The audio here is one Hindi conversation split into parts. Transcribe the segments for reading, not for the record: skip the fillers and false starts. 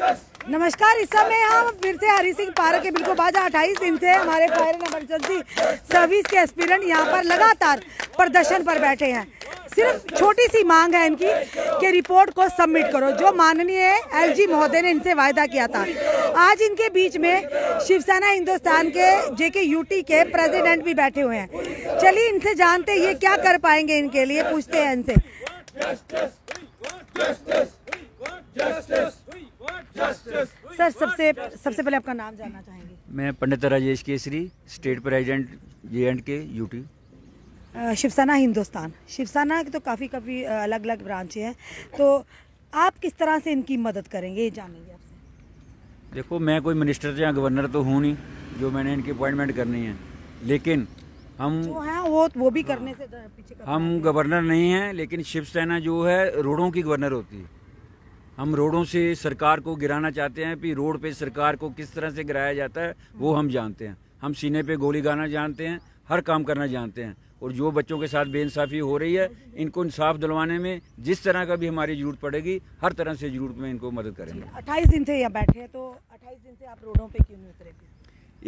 नमस्कार। इस समय हम फिर से हरी सिंह पार्क के बिल्कुल बाजा 28 दिन से हमारे फायर एंड इमरजेंसी सर्विस के एस्पिरेंट यहाँ पर लगातार प्रदर्शन पर बैठे हैं। सिर्फ छोटी सी मांग है इनकी कि रिपोर्ट को सबमिट करो, जो माननीय एलजी महोदय ने इनसे वायदा किया था। आज इनके बीच में शिवसेना हिंदुस्तान के जेके यूटी के प्रेसिडेंट भी बैठे हुए हैं। चलिए इनसे जानते ये क्या कर पाएंगे इनके लिए, पूछते हैं इनसे। सर, सबसे पहले आपका नाम जानना चाहेंगे। मैं Pandit Rajesh Kesari, state president J&K UT. Shiv Sena Hindustan, Shiv Sena की तो काफ़ी अलग अलग ब्रांचें हैं, तो आप किस तरह से इनकी मदद करेंगे ये जानेंगे आपसे। देखो, मैं कोई मिनिस्टर या गवर्नर तो हूँ नहीं जो मैंने इनकी अपॉइंटमेंट करनी है, लेकिन हम जो हैं वो भी करने से पीछे हम गवर्नर नहीं हैं, लेकिन शिवसेना जो है रोडों की गवर्नर होती है। हम रोडों से सरकार को गिराना चाहते हैं। कि रोड पे सरकार को किस तरह से गिराया जाता है वो हम जानते हैं। हम सीने पे गोली गाना जानते हैं, हर काम करना जानते हैं। और जो बच्चों के साथ बेइंसाफ़ी हो रही है, इनको इंसाफ दिलवाने में जिस तरह का भी हमारी जरूरत पड़ेगी, हर तरह से जरूरत में इनको मदद करेंगे। 28 दिन से यहाँ बैठे हैं, तो 28 दिन से आप रोडों पे क्यों नहीं उतरे?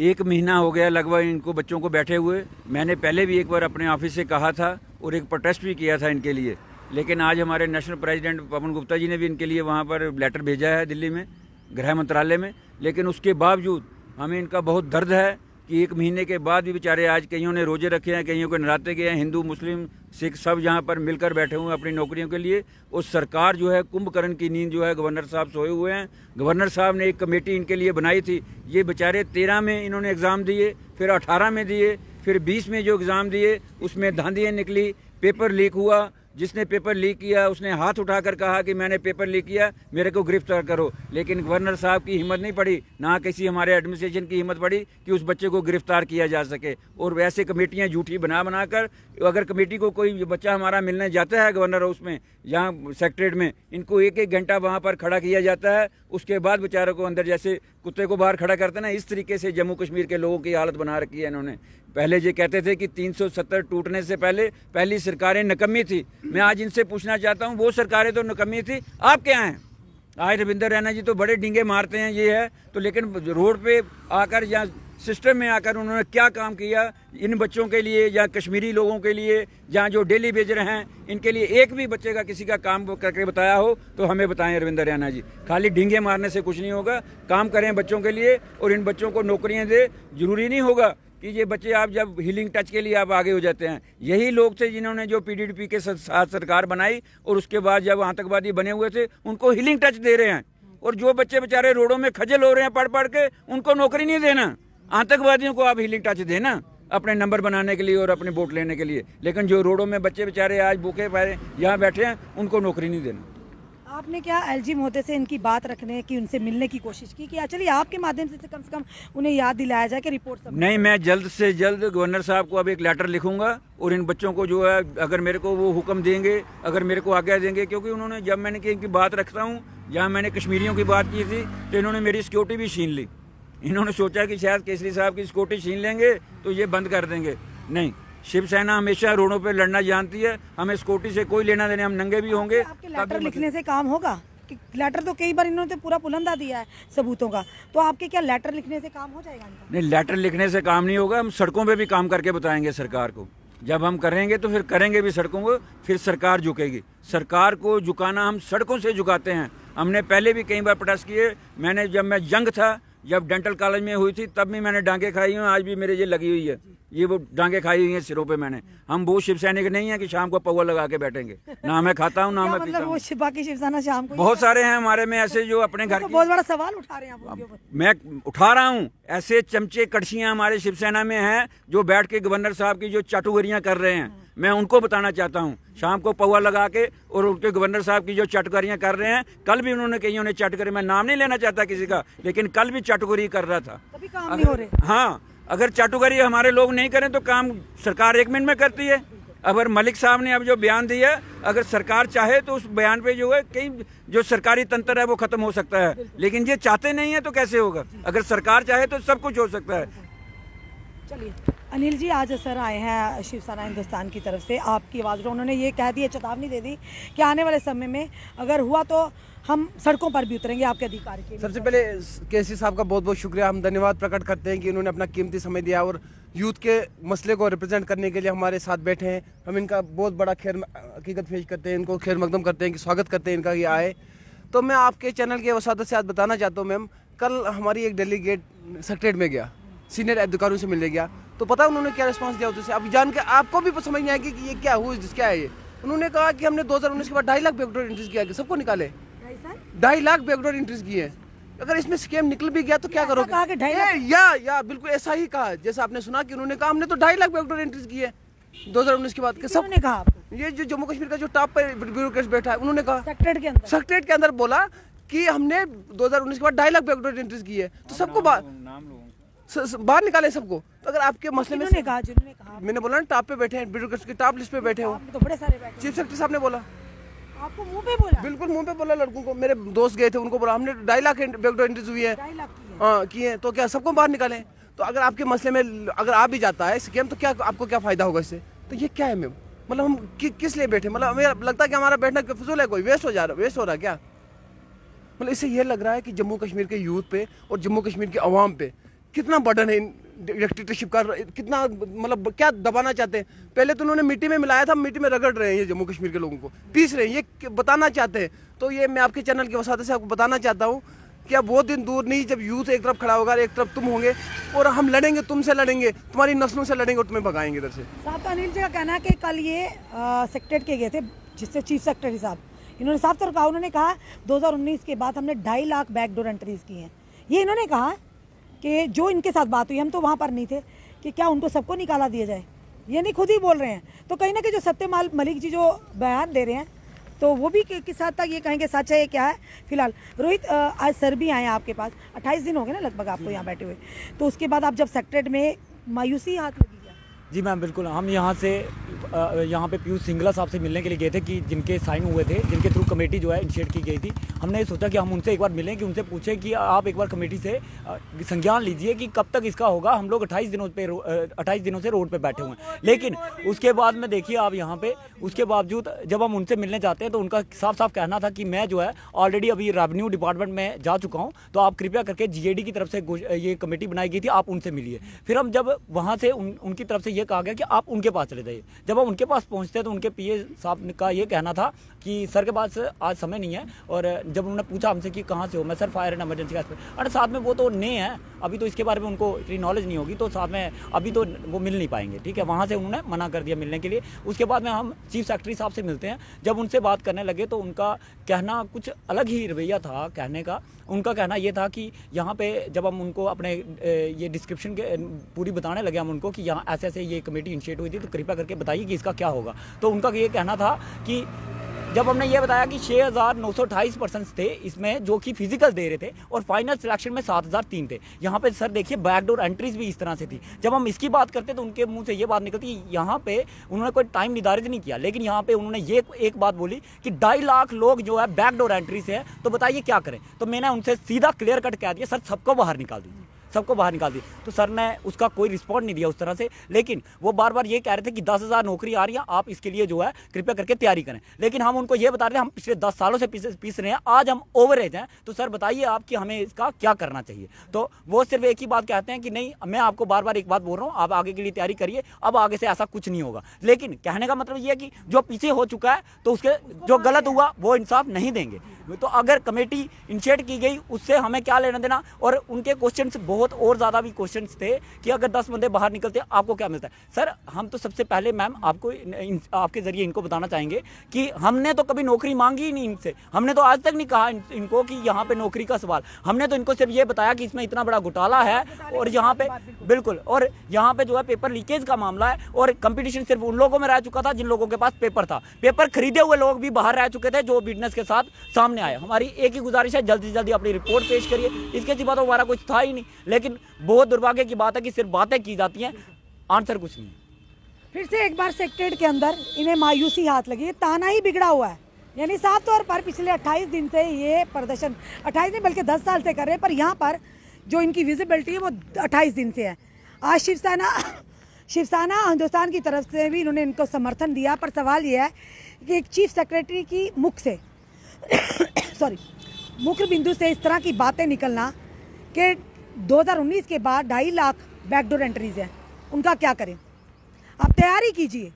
1 महीना हो गया लगभग इनको बच्चों को बैठे हुए। मैंने पहले भी एक बार अपने ऑफिस से कहा था और एक प्रोटेस्ट भी किया था इनके लिए, लेकिन आज हमारे नेशनल प्रेसिडेंट पवन गुप्ता जी ने भी इनके लिए वहाँ पर लेटर भेजा है दिल्ली में, गृह मंत्रालय में। लेकिन उसके बावजूद हमें इनका बहुत दर्द है कि 1 महीने के बाद भी बेचारे, आज कईयों ने रोजे रखे हैं, कईयों को नराते गए हैं, हिंदू मुस्लिम सिख सब यहाँ पर मिलकर बैठे हुए हैं अपनी नौकरियों के लिए। और सरकार जो है कुंभकर्ण की नींद जो है, गवर्नर साहब सोए हुए हैं। गवर्नर साहब ने एक कमेटी इनके लिए बनाई थी। ये बेचारे 13 में इन्होंने एग्ज़ाम दिए, फिर 18 में दिए, फिर 20 में जो एग्ज़ाम दिए उसमें धांधियाँ निकली, पेपर लीक हुआ। जिसने पेपर लीक किया उसने हाथ उठाकर कहा कि मैंने पेपर लीक किया, मेरे को गिरफ्तार करो। लेकिन गवर्नर साहब की हिम्मत नहीं पड़ी, ना किसी हमारे एडमिनिस्ट्रेशन की हिम्मत पड़ी कि उस बच्चे को गिरफ्तार किया जा सके। और वैसे कमेटियां झूठी बनाकर, अगर कमेटी को कोई बच्चा हमारा मिलने जाता है गवर्नर हाउस में, यहाँ सेक्रेटरीट में, इनको 1-1 घंटा वहाँ पर खड़ा किया जाता है। उसके बाद बेचारों को अंदर, जैसे कुत्ते को बाहर खड़ा करते हैं ना, इस तरीके से जम्मू कश्मीर के लोगों की हालत बना रखी है इन्होंने। पहले ये कहते थे कि 370 टूटने से पहली सरकारें नकम्मी थी। मैं आज इनसे पूछना चाहता हूँ, वो सरकारें तो नकम्मी थी, आप क्या हैं? आज रविंदर रैना जी तो बड़े डींगे मारते हैं, ये है तो, लेकिन रोड पे आकर या सिस्टम में आकर उन्होंने क्या काम किया इन बच्चों के लिए या कश्मीरी लोगों के लिए, जहाँ जो डेली बेजर हैं, इनके लिए एक भी बच्चे का किसी का काम करके बताया हो तो हमें बताएं रविंदर रैना जी। खाली डींगे मारने से कुछ नहीं होगा, काम करें बच्चों के लिए और इन बच्चों को नौकरियाँ दें। जरूरी नहीं होगा कि ये बच्चे आप जब हीलिंग टच के लिए आप आगे हो जाते हैं। यही लोग थे जिन्होंने जो PDP के साथ सरकार बनाई और उसके बाद जब आतंकवादी बने हुए थे उनको हीलिंग टच दे रहे हैं। और जो बच्चे बेचारे रोडों में खजल हो रहे हैं पढ़ के, उनको नौकरी नहीं देना। आतंकवादियों को आप हीलिंग टच देना अपने नंबर बनाने के लिए और अपने वोट लेने के लिए, लेकिन जो रोडों में बच्चे बेचारे आज भूखे पैरे यहाँ बैठे हैं उनको नौकरी नहीं देना। आपने क्या एलजी महोदय से इनकी बात रखने की, उनसे मिलने की कोशिश की कि चलिए आपके माध्यम से कम उन्हें याद दिलाया जाए कि रिपोर्ट सब? नहीं, मैं जल्द से जल्द गवर्नर साहब को अब एक लेटर लिखूंगा और इन बच्चों को जो है, अगर मेरे को वो हुक्म देंगे, अगर मेरे को आज्ञा देंगे, क्योंकि उन्होंने, जब मैंने इनकी बात रखता हूँ, जहाँ मैंने कश्मीरियों की बात की थी तो इन्होंने मेरी सिक्योरिटी भी छीन ली। इन्होंने सोचा कि शायद केसरी साहब की सिक्योरिटी छीन लेंगे तो ये बंद कर देंगे। नहीं, शिवसेना हमेशा रोडों पे लड़ना जानती है, हमें सिक्योरिटी से कोई लेना देने, हम नंगे भी होंगे। आपके लेटर लिखने से काम होगा? लेटर तो कई बार इन्होंने तो पूरा पुलंदा दिया है सबूतों का, तो आपके क्या लेटर लिखने से काम हो जाएगा? नहीं, लेटर लिखने से काम नहीं होगा, हम सड़कों पे भी काम करके बताएंगे सरकार को। जब हम करेंगे तो फिर करेंगे भी सड़कों को, फिर सरकार झुकेगी। सरकार को झुकाना हम सड़कों से झुकाते हैं। हमने पहले भी कई बार प्रोटेस्ट किए। जब मैं यंग था, जब डेंटल कॉलेज में हुई थी, तब भी मैंने डांगे खाई हुई, आज भी मेरे ये लगी हुई है, ये वो डांगे खाई हुई हैं सिरों पे मैंने। हम वो शिव सैनिक नहीं है कि शाम को पौवा लगा के बैठेंगे, ना मैं खाता हूँ ना मैं पीता हूँ। बाकी शिवसेना शाम को बहुत सारे हैं हमारे में ऐसे जो अपने घर, बहुत बड़ा सवाल उठा रहे हैं। मैं उठा रहा हूँ, ऐसे चमचे कड़छियाँ हमारे शिवसेना में हैं जो बैठ के गवर्नर साहब की जो चाटुकारियाँ कर रहे हैं। मैं उनको बताना चाहता हूँ, शाम को पौवा लगा के और उनके गवर्नर साहब की जो चटकारियाँ कर रहे हैं। कल भी उन्होंने, कईयों ने चटकारी, मैं नाम नहीं लेना चाहता किसी का, लेकिन कल भी चटकारी कर रहा था। कभी काम नहीं हो रहे। हाँ, अगर चाटुकारी हमारे लोग नहीं करें तो काम सरकार 1 मिनट में करती है। अगर मलिक साहब ने अब जो बयान दिया, अगर सरकार चाहे तो उस बयान पे जो है कहीं जो सरकारी तंत्र है वो खत्म हो सकता है, लेकिन ये चाहते नहीं है तो कैसे होगा? अगर सरकार चाहे तो सब कुछ हो सकता है। चलिए अनिल जी, आज सर आए हैं शिवसेना हिंदुस्तान की तरफ से, आपकी आवाज़, उन्होंने ये कह दी, चेतावनी दे दी कि आने वाले समय में अगर हुआ तो हम सड़कों पर भी उतरेंगे आपके अधिकार के लिए। सबसे पहले केसी साहब का बहुत बहुत शुक्रिया, हम धन्यवाद प्रकट करते हैं कि उन्होंने अपना कीमती समय दिया और यूथ के मसले को रिप्रेजेंट करने के लिए हमारे साथ बैठे हैं। हम इनका बहुत बड़ा खैर हकीकत पेश करते हैं, इनको खैर मकदम करते हैं कि स्वागत करते हैं इनका ये आए। तो मैं आपके चैनल के वसादत से आज बताना चाहता हूँ मैम, कल हमारी एक डेलीगेट सेक्रेटरीट में गया, सीनियर अधिकारियों से मिलने गया, तो पता उन्होंने क्या रिस्पांस दिया उधर से, अब जान के आपको भी समझ नहीं आएगी कि ये क्या हुआ, क्या है ये। उन्होंने कहा कि हमने 2019 के बाद 2.5 लाख बैकडोर एंट्रीज किया, सबको निकाले 2.5 लाख बैकडोर एंट्रीज किए। अगर इसमें स्कैम निकल भी गया तो क्या करोगे? कहा कि 2.5 लाख? या बिल्कुल ऐसा ही कहा जैसा आपने सुना कि उन्होंने कहा हमने तो 2.5 लाख बैकडोर एंट्रीज किए 2019 के बाद। सब ने कहा ये जो जम्मू कश्मीर का जो टॉप पर ब्यूरोक्रेट बैठा है, उन्होंने कहा सेक्रेटरीट के अंदर बोला कि हमने 2019 के बाद 2.5 लाख बैकडोर एंट्रीज की है। तो सबको बाहर निकाले सबको। तो अगर आपके मसले में कहा, मैंने बोला ना टॉप पे बैठे हैं, ब्यूरोक्रेट्स की टॉप लिस्ट पे बैठे हो, तो बड़े सारे बैठे। चीफ सेक्रेटरी साहब ने बोला, आपको मुंह पे बोला? बिल्कुल मुंह पे बोला लड़कों को। मेरे दोस्त गए थे, उनको बोला हमने 2.5 लाख बैकडोर एंट्रीज हुई है, हाँ किए। तो क्या सबको बाहर निकाले? तो अगर आपके मसले में अगर आ भी जाता है स्कैम तो क्या आपको क्या फायदा होगा इससे? तो ये क्या है मैम, मतलब हम किस लिए बैठे? मतलब हमें लगता है कि हमारा बैठना फिजूल है, कोई वेस्ट हो रहा है क्या? मतलब इससे ये लग रहा है कि जम्मू कश्मीर के यूथ पे और जम्मू कश्मीर के अवाम पे कितना बर्डन है डिक्टेटरशिप का, कितना मतलब क्या दबाना चाहते हैं। पहले तो उन्होंने मिट्टी में मिलाया था, मिट्टी में रगड़ रहे हैं ये जम्मू कश्मीर के लोगों को, पीस रहे हैं, ये बताना चाहते हैं। तो ये मैं आपके चैनल के वसादत से आपको बताना चाहता हूँ कि अब वो दिन दूर नहीं जब यूथ एक तरफ खड़ा होगा, एक तरफ तुम होंगे और हम लड़ेंगे, तुमसे लड़ेंगे, तुम्हारी नस्लों से लड़ेंगे और तुम्हें भगाएंगे इधर से। साहब अनिल जी का कहना है कि कल ये सेक्रेटरीट के गए थे, जिससे चीफ सेक्रेटरी साहब, इन्होंने साफ तौर कहा, उन्होंने कहा 2019 के बाद हमने 2.5 लाख बैकडोर एंट्रीज की हैं। ये इन्होंने कहा कि जो इनके साथ बात हुई, हम तो वहाँ पर नहीं थे, कि क्या उनको सबको निकाला दिया जाए, ये नहीं खुद ही बोल रहे हैं। तो कहीं ना कहीं जो सत्यपाल मलिक जी जो बयान दे रहे हैं, तो वो भी किस हद तक ये कहेंगे सच है, ये क्या है। फिलहाल रोहित, आज सर भी आए आपके पास, 28 दिन हो गए ना लगभग आपको यहाँ बैठे हुए, तो उसके बाद आप जब सेक्रेटरीट में मायूसी हाथ लगी? जी मैम बिल्कुल, हम यहाँ पे पीयूष सिंगला साहब से मिलने के लिए गए थे कि जिनके साइन हुए थे, जिनके थ्रू कमेटी जो है इनिशिएट की गई थी। हमने सोचा कि हम उनसे एक बार मिलें, कि उनसे पूछें कि आप एक बार कमेटी से संज्ञान लीजिए कि कब तक इसका होगा। हम लोग 28 दिनों से रोड पे बैठे हुए हैं, लेकिन उसके बाद में देखिए आप यहाँ पे, उसके बावजूद जब हम उनसे मिलने जाते हैं तो उनका साफ साफ कहना था कि मैं जो है ऑलरेडी अभी रेवेन्यू डिपार्टमेंट में जा चुका हूँ, तो आप कृपया करके GAD की तरफ से ये कमेटी बनाई गई थी, आप उनसे मिलिए। फिर हम जब वहाँ से उनकी तरफ से ये कहा गया कि आप उनके पास चले जाइए। जब हम उनके पास पहुंचते हैं तो उनके PA साहब का ये कहना था कि सर के पास आज समय नहीं है। और जब उन्होंने पूछा हमसे कि कहाँ से हो, मैं sir fire and emergency expert. अरे साथ में वो तो नए हैं, अभी तो इसके बारे में उनको इतनी नॉलेज नहीं होगी, तो साथ में अभी तो वो मिल नहीं पाएंगे, ठीक है। वहाँ से उन्होंने मना कर दिया मिलने के लिए। उसके बाद में हम चीफ सेक्रेटरी साहब से मिलते हैं। जब उनसे बात करने लगे तो उनका कहना कुछ अलग ही रवैया था कहने का। उनका कहना ये था कि यहाँ पे जब हम उनको अपने ये डिस्क्रिप्शन के पूरी बताने लगे हम उनको कि यहाँ ऐसे ऐसे ये कमेटी इनिशिएट हुई थी, तो कृपया करके बताइए कि इसका क्या होगा। तो उनका ये कहना था कि जब हमने ये बताया कि 6,928 पर्सन्स थे इसमें जो कि फिजिकल दे रहे थे, और फाइनल सिलेक्शन में 7,003 थे। यहाँ पे सर देखिए बैकडोर एंट्रीज भी इस तरह से थी। जब हम इसकी बात करते तो उनके मुंह से ये बात निकलती, यहाँ पे उन्होंने कोई टाइम निर्धारित नहीं किया, लेकिन यहाँ पे उन्होंने ये एक बात बोली कि 2.5 लाख लोग जो है बैकडोर एंट्री से है, तो बताइए क्या करें। तो मैंने उनसे सीधा क्लियर कट कह दिया, सर सबको बाहर निकाल दीजिए, सबको बाहर निकाल दिए। तो सर ने उसका कोई रिस्पॉन्ड नहीं दिया उस तरह से, लेकिन वो बार बार ये कह रहे थे कि 10,000 नौकरी आ रही है, आप इसके लिए जो है कृपया करके तैयारी करें। लेकिन हम उनको ये बता रहे हैं हम पिछले 10 सालों से पीस रहे हैं, आज हम ओवरेज हैं, तो सर बताइए आप कि हमें इसका क्या करना चाहिए। तो वो सिर्फ एक ही बात कहते हैं कि नहीं, मैं आपको बार बार एक बात बोल रहा हूँ, आप आगे के लिए तैयारी करिए, अब आगे से ऐसा कुछ नहीं होगा। लेकिन कहने का मतलब ये है कि जो पीछे हो चुका है तो उसके जो गलत हुआ वो इंसाफ नहीं देंगे। तो अगर कमेटी इनिशिएट की गई उससे हमें क्या लेना देना। और उनके क्वेश्चंस बहुत और ज़्यादा भी क्वेश्चंस थे कि अगर 10 बंदे बाहर निकलते आपको क्या मिलता है। सर हम तो सबसे पहले मैम आपको आपके ज़रिए इनको बताना चाहेंगे कि हमने तो कभी नौकरी मांगी ही नहीं इनसे, हमने तो आज तक नहीं कहा इनको कि यहाँ पे नौकरी का सवाल। हमने तो इनको सिर्फ ये बताया कि इसमें इतना बड़ा घोटाला है और यहाँ पे बिल्कुल, और यहाँ पे जो है पेपर लीकेज का मामला है, और कंपटीशन सिर्फ उन लोगों में रह चुका था जिन लोगों के पास पेपर था। पेपर खरीदे हुए लोग भी बाहर रह चुके थे जो बिजनेस के साथ सामने आए। हमारी एक ही गुजारिश है, जल्दी से जल्दी अपनी रिपोर्ट पेश करिए, इसके सिवा तो हमारा कुछ था ही नहीं। लेकिन बहुत दुर्भाग्य की बात है कि सिर्फ बातें की जाती हैं, आंसर कुछ नहीं। फिर से एक बार सेक्रेटरीट के अंदर इन्हें मायूसी हाथ लगी, ताना ही बिगड़ा हुआ है। यानी साफ तौर पर पिछले 28 दिन से ये प्रदर्शन, 28 दिन बल्कि 10 साल से कर रहे हैं, पर यहाँ पर जो इनकी विजिबिलिटी है वो 28 दिन से है। आज शिवसेना हिंदुस्तान की तरफ से भी इन्होंने इनको समर्थन दिया, पर सवाल ये है कि एक चीफ सेक्रेटरी की मुख से मुख्य बिंदु से इस तरह की बातें निकलना कि 2019 के बाद 2.5 लाख बैकडोर एंट्रीज हैं, उनका क्या करें? आप तैयारी कीजिए।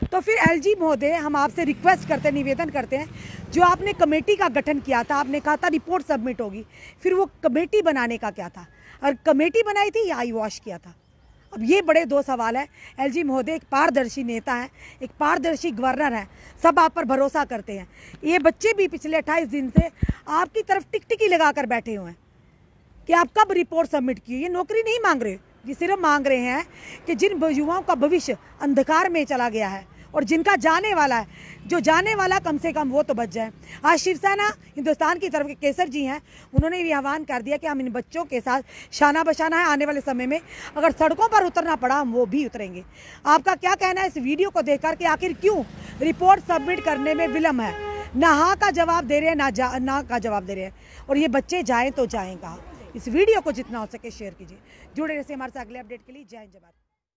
तो फिर एलजी महोदय, हम आपसे रिक्वेस्ट करते हैं, निवेदन करते हैं, जो आपने कमेटी का गठन किया था, आपने कहा था रिपोर्ट सबमिट होगी, फिर वो कमेटी बनाने का क्या था? और कमेटी बनाई थी या आई वॉश किया था? अब ये बड़े दो सवाल है। एलजी महोदय एक पारदर्शी नेता हैं, एक पारदर्शी गवर्नर हैं, सब आप पर भरोसा करते हैं। ये बच्चे भी पिछले 28 दिन से आपकी तरफ टिकटिकी लगा कर बैठे हुए हैं कि आप कब रिपोर्ट सबमिट की। ये नौकरी नहीं मांग रहे, ये सिर्फ मांग रहे हैं कि जिन युवाओं का भविष्य अंधकार में चला गया है और जिनका जाने वाला है, जो जाने वाला कम से कम वो तो बच जाए। आज शिवसेना हिंदुस्तान की तरफ के केसर जी हैं, उन्होंने भी आह्वान कर दिया कि हम इन बच्चों के साथ शाना बशाना है। आने वाले समय में अगर सड़कों पर उतरना पड़ा हम वो भी उतरेंगे। आपका क्या कहना है इस वीडियो को देखकर कि आखिर क्यों रिपोर्ट सबमिट करने में विलम्ब है? ना हाँ का जवाब दे रहे हैं, ना का जवाब दे रहे हैं, और ये बच्चे जाएँ तो जाएँ कहाँ? इस वीडियो को जितना हो सके शेयर कीजिए। जुड़े रहिए हमारे साथ अगले अपडेट के लिए। जय हिंद, जय भारत।